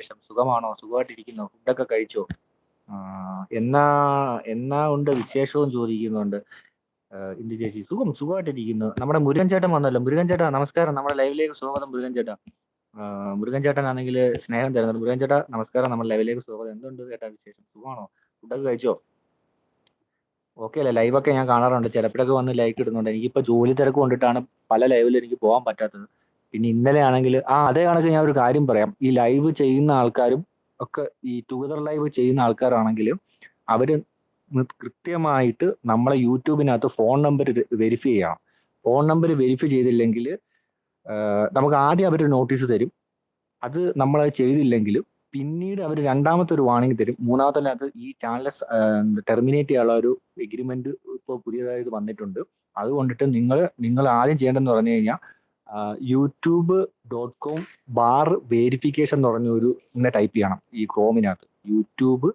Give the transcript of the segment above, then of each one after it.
വിശേഷം? സുഖമാണോ? സുഖമായിട്ടിരിക്കുന്നോ? ഫുഡൊക്കെ കഴിച്ചോ? ആ, എന്നാ എന്നാ ഉണ്ട് വിശേഷവും ചോദിക്കുന്നുണ്ട്. ഇന്ദു ചേച്ചി സുഖമായിട്ടിരിക്കുന്നു. നമ്മുടെ മുരുകൻ ചേട്ടൻ വന്നല്ലോ. മുരുകൻ ചേട്ടാ നമസ്കാരം. നമ്മുടെ ലൈവിലേക്ക് സ്വാഗതം മുരുകൻ ചേട്ടാ. മുരുകൻ ചേട്ടനാണെങ്കിൽ സ്നേഹം തരുന്നുണ്ട്. മുരുകൻ ചേട്ടാ നമസ്കാരം. നമ്മുടെ ലൈവിലേക്ക് സ്വാഗതം. എന്തുണ്ട് ചേട്ടാ വിശേഷം? സുഖമാണോ? ഫുഡൊക്കെ കഴിച്ചോ? ഓക്കെ അല്ലേ? ലൈവൊക്കെ ഞാൻ കാണാറുണ്ട്. ചിലപ്പോഴൊക്കെ വന്ന് ലൈക്ക് ഇടുന്നുണ്ട്. എനിക്കിപ്പോൾ ജോലി തിരക്ക് കൊണ്ടിട്ടാണ് പല ലൈവിലും എനിക്ക് പോകാൻ പറ്റാത്തത്. പിന്നെ ഇന്നലെ ആണെങ്കിൽ അതേ കണക്ക് ഞാൻ ഒരു കാര്യം പറയാം. ഈ ലൈവ് ചെയ്യുന്ന ആൾക്കാരും ഒക്കെ ഈ ടുഗദർ ലൈവ് ചെയ്യുന്ന ആൾക്കാരാണെങ്കിലും അവര് കൃത്യമായിട്ട് നമ്മളെ യൂട്യൂബിനകത്ത് ഫോൺ നമ്പർ വെരിഫൈ ചെയ്യണം. ഫോൺ നമ്പർ വെരിഫൈ ചെയ്തില്ലെങ്കിൽ നമുക്ക് ആദ്യം അവർ നോട്ടീസ് തരും. അത് നമ്മളത് ചെയ്തില്ലെങ്കിലും പിന്നീട് അവർ രണ്ടാമത്തെ ഒരു വാർണിംഗ് തരും. മൂന്നാമത്തെ ഈ ചാനൽ ടെർമിനേറ്റ് ചെയ്യാനുള്ള ഒരു എഗ്രിമെന്റ് ഇപ്പോൾ പുതിയതായത് വന്നിട്ടുണ്ട്. അതുകൊണ്ടിട്ട് നിങ്ങൾ ആദ്യം ചെയ്യേണ്ടതെന്ന് പറഞ്ഞു കഴിഞ്ഞാൽ youtube.com/verification എന്ന് പറഞ്ഞ ഒരു ഇങ്ങനെ ടൈപ്പ് ചെയ്യണം ഈ ക്രോമിനകത്ത്. യൂട്യൂബ്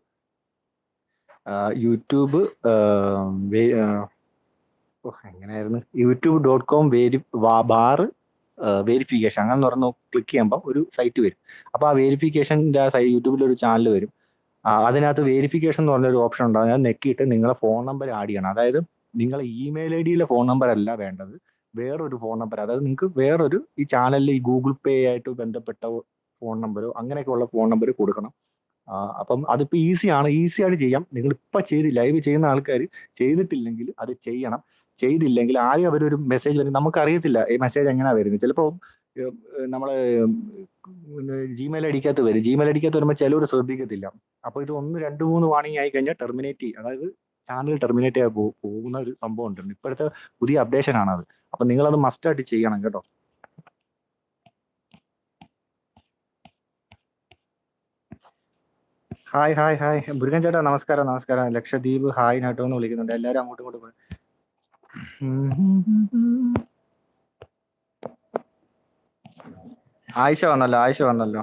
എങ്ങനെയായിരുന്നു? youtube.com/വെരിഫിക്കേഷൻ അങ്ങനെ പറഞ്ഞ് ക്ലിക്ക് ചെയ്യുമ്പോൾ ഒരു സൈറ്റ് വരും. അപ്പോൾ ആ വെരിഫിക്കേഷൻ്റെ യൂട്യൂബിൽ ഒരു ചാനൽ വരും. അതിനകത്ത് വെരിഫിക്കേഷൻ എന്ന് പറഞ്ഞൊരു ഓപ്ഷൻ ഉണ്ടാകും. അത് നെക്കിയിട്ട് നിങ്ങളെ ഫോൺ നമ്പർ ആഡ് ചെയ്യണം. അതായത് നിങ്ങളെ ഇമെയിൽ ഐ ഡിയിലെ ഫോൺ നമ്പർ അല്ല വേണ്ടത്, വേറൊരു ഫോൺ നമ്പർ. അതായത് നിങ്ങൾക്ക് വേറൊരു ഈ ചാനലിൽ ഈ ഗൂഗിൾ പേ ആയിട്ട് ബന്ധപ്പെട്ട ഫോൺ നമ്പറോ അങ്ങനെയൊക്കെയുള്ള ഫോൺ നമ്പർ കൊടുക്കണം. അപ്പം അതിപ്പോൾ ഈസി ആയിട്ട് ചെയ്യാം. നിങ്ങൾ ഇപ്പം ലൈവ് ചെയ്യുന്ന ആൾക്കാർ ചെയ്തിട്ടില്ലെങ്കിൽ അത് ചെയ്യണം. ചെയ്തില്ലെങ്കിൽ ആദ്യം അവരൊരു മെസ്സേജ് വരും. നമുക്കറിയത്തില്ല ഈ മെസ്സേജ് എങ്ങനെയാണ് വരുന്നത്. ചിലപ്പോൾ നമ്മൾ ജിമെയിൽ ഐഡിക്കകത്ത് വരും. ജിമെയിൽ ഐഡിക്കകത്ത് വരുമ്പോൾ ചിലവർ ശ്രദ്ധിക്കത്തില്ല. അപ്പോൾ ഇത് 1, 2, 3 വാണിംഗ് ആയി കഴിഞ്ഞാൽ ടെർമിനേറ്റ് ചെയ്യും. അതായത് ചാനൽ ടെർമിനേറ്റ് ചെയ്യാൻ പോകുന്ന ഒരു സംഭവം ഉണ്ട്. ഇപ്പോഴത്തെ പുതിയ അപ്ഡേഷൻ ആണത്. അപ്പം നിങ്ങളത് മസ്റ്റായിട്ട് ചെയ്യണം കേട്ടോ. ഹായ് മുരുകൻ ചേട്ടാ നമസ്കാരം. ലക്ഷദ്വീപ് ഹായ് നാട്ടോ എന്ന് വിളിക്കുന്നുണ്ട്. എല്ലാവരും അങ്ങോട്ടും ഇങ്ങോട്ടും പോയി. ആയിഷ വന്നല്ലോ.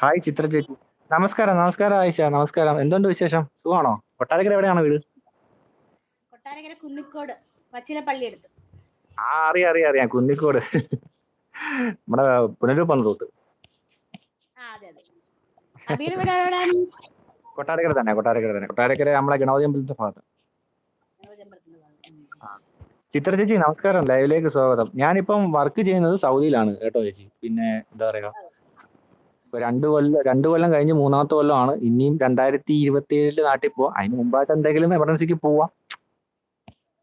ഹായ് ചിത്ര ചേച്ചി. നമസ്കാരം ആയിഷ. നമസ്കാരം. എന്തുണ്ട് വിശേഷം? സുഖമാണോ? കൊട്ടാരക്കര എവിടെയാണ് വീട്? കൊട്ടാരക്കര കുന്നിക്കോട് പച്ചിലപ്പള്ളി അടുത്ത്. അറിയാം കുന്നിക്കോട്. നമ്മുടെ പുനരൂപം റൂട്ട്. കൊട്ടാരക്കര തന്നെ. കൊട്ടാരക്കര നമ്മളെ ഗണപതി അമ്പലത്തിന്റെ ഭാഗത്ത്. ചിത്ര ചേച്ചി നമസ്കാരം. ലൈവിലേക്ക് സ്വാഗതം. ഞാനിപ്പം വർക്ക് ചെയ്യുന്നത് സൗദിയിലാണ് കേട്ടോ ചേച്ചി. പിന്നെ എന്താ പറയാ, ഇപ്പൊ 2 കൊല്ലം കഴിഞ്ഞ് 3ാമത്തെ കൊല്ലമാണ്. ഇനിയും 2027 നാട്ടിൽ പോവാം. അതിന് മുമ്പായിട്ട് എന്തെങ്കിലും എമർജൻസിക്ക് പോവാം.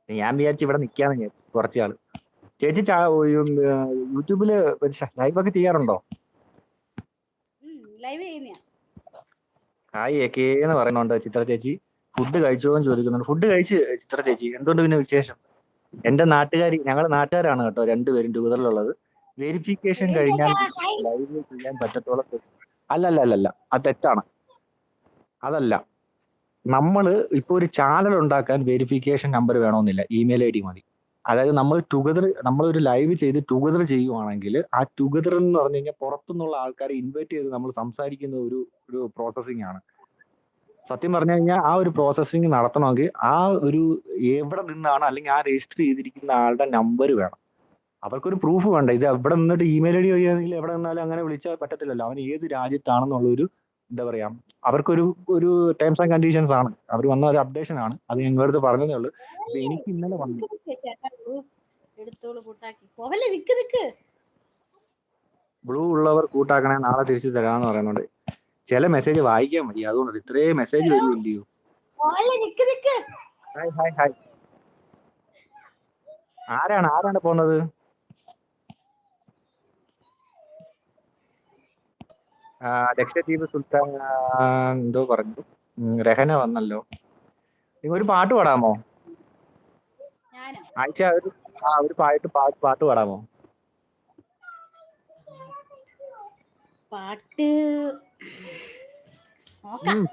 ഞാൻ വിചാരിച്ചു ഇവിടെ നിൽക്കാന്ന് കുറച്ചാള്. ചേച്ചി യൂട്യൂബില് ലൈവ് ഒക്കെ ചെയ്യാറുണ്ടോ? ഹായ് എന്ന് പറയുന്നുണ്ട് ചിത്ര ചേച്ചി. ഫുഡ് കഴിച്ചോന്ന് ചോദിക്കുന്നുണ്ട്. ഫുഡ് കഴിച്ച് ചിത്ര ചേച്ചി. എന്തുകൊണ്ട് പിന്നെ വിശേഷം? എന്റെ ഞങ്ങൾ നാട്ടുകാരാണ് കേട്ടോ, രണ്ടുപേരും ടുഗദറിലുള്ളത്. വെരിഫിക്കേഷൻ കഴിഞ്ഞാൽ ലൈവ് ചെയ്യാൻ പറ്റത്തോളം. അല്ല അത് തെറ്റാണ്. അതല്ല, നമ്മൾ ഇപ്പോൾ ഒരു ചാനൽ ഉണ്ടാക്കാൻ വെരിഫിക്കേഷൻ നമ്പർ വേണമെന്നില്ല, ഇമെയിൽ ഐ ഡി മതി. അതായത് നമ്മളൊരു ലൈവ് ചെയ്ത് ടുഗദർ ചെയ്യുവാണെങ്കിൽ ആ ടുഗദർ എന്ന് പറഞ്ഞു കഴിഞ്ഞാൽ പുറത്തുനിന്നുള്ള ആൾക്കാരെ ഇൻവൈറ്റ് ചെയ്ത് നമ്മൾ സംസാരിക്കുന്ന ഒരു പ്രോസസ്സിംഗ് ആണ്. സത്യം പറഞ്ഞു കഴിഞ്ഞാൽ ആ ഒരു പ്രോസസ്സിംഗ് നടത്തണമെങ്കിൽ ആ ഒരു എവിടെ നിന്നാണ് അല്ലെങ്കിൽ ആ രജിസ്റ്റർ ചെയ്തിരിക്കുന്ന ആളുടെ നമ്പർ വേണം. അവർക്കൊരു പ്രൂഫ് വേണ്ട. ഇത് എവിടെ നിന്നിട്ട് ഇമെയിൽ ഐ ഡി വഴിയാണെങ്കിൽ എവിടെ നിന്നാലും അങ്ങനെ വിളിച്ചാൽ പറ്റത്തില്ലല്ലോ. അവൻ ഏത് രാജ്യത്താണെന്നുള്ളൊരു എന്താ പറയാ, അവർക്കൊരു ടേംസ് ആൻഡ് കണ്ടീഷൻസ് ആണ്. അവർ വന്ന ഒരു അപ്ഡേഷൻ ആണ്. അത് ഞങ്ങളടുത്ത് പറഞ്ഞതേ ഉള്ളൂ. എനിക്ക് ഇന്നലെ വന്നു ബ്ലൂ ഉള്ളവർ കൂട്ടാക്കണേ, നാളെ തിരിച്ചു തരാമെന്ന് പറയുന്നുണ്ട്. ചില മെസ്സേജ് വായിക്കാൻ മതി, അതുകൊണ്ട് ഇത്രയും മെസ്സേജ് വരുമല്ലയോ. ഹായ്. ആരാണ് പോകുന്നത്? ലക്ഷദ്വീപ് സുൽത്താൻ എന്തോ പറഞ്ഞു. രഹന വന്നല്ലോ. ഒരു പാട്ട് പാടാമോ ആഴ്ച? ഒരു പാട്ട് പാടാമോ?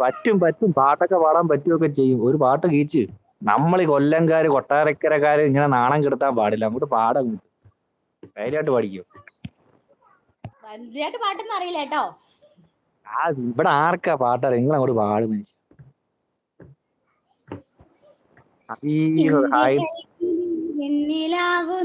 പറ്റും. പാട്ടൊക്കെ പാടാൻ പറ്റുമൊക്കെ ചെയ്യും. ഒരു പാട്ട് കീച്ച്. നമ്മൾ ഈ കൊല്ലംകാര് കൊട്ടാരക്കരക്കാര് ഇങ്ങനെ നാണം കെടുത്താൻ പാടില്ല. അങ്ങോട്ട് പാടാൻ ധൈര്യമായിട്ട് പാടിക്കോ. പാട്ടൊന്നും അറിയില്ല കേട്ടോ. ഇവിടെ ആർക്കാ പാട്ടറിയാം? നിങ്ങൾ അങ്ങോട്ട് പാടുന്ന. വെണ്ണിലാവു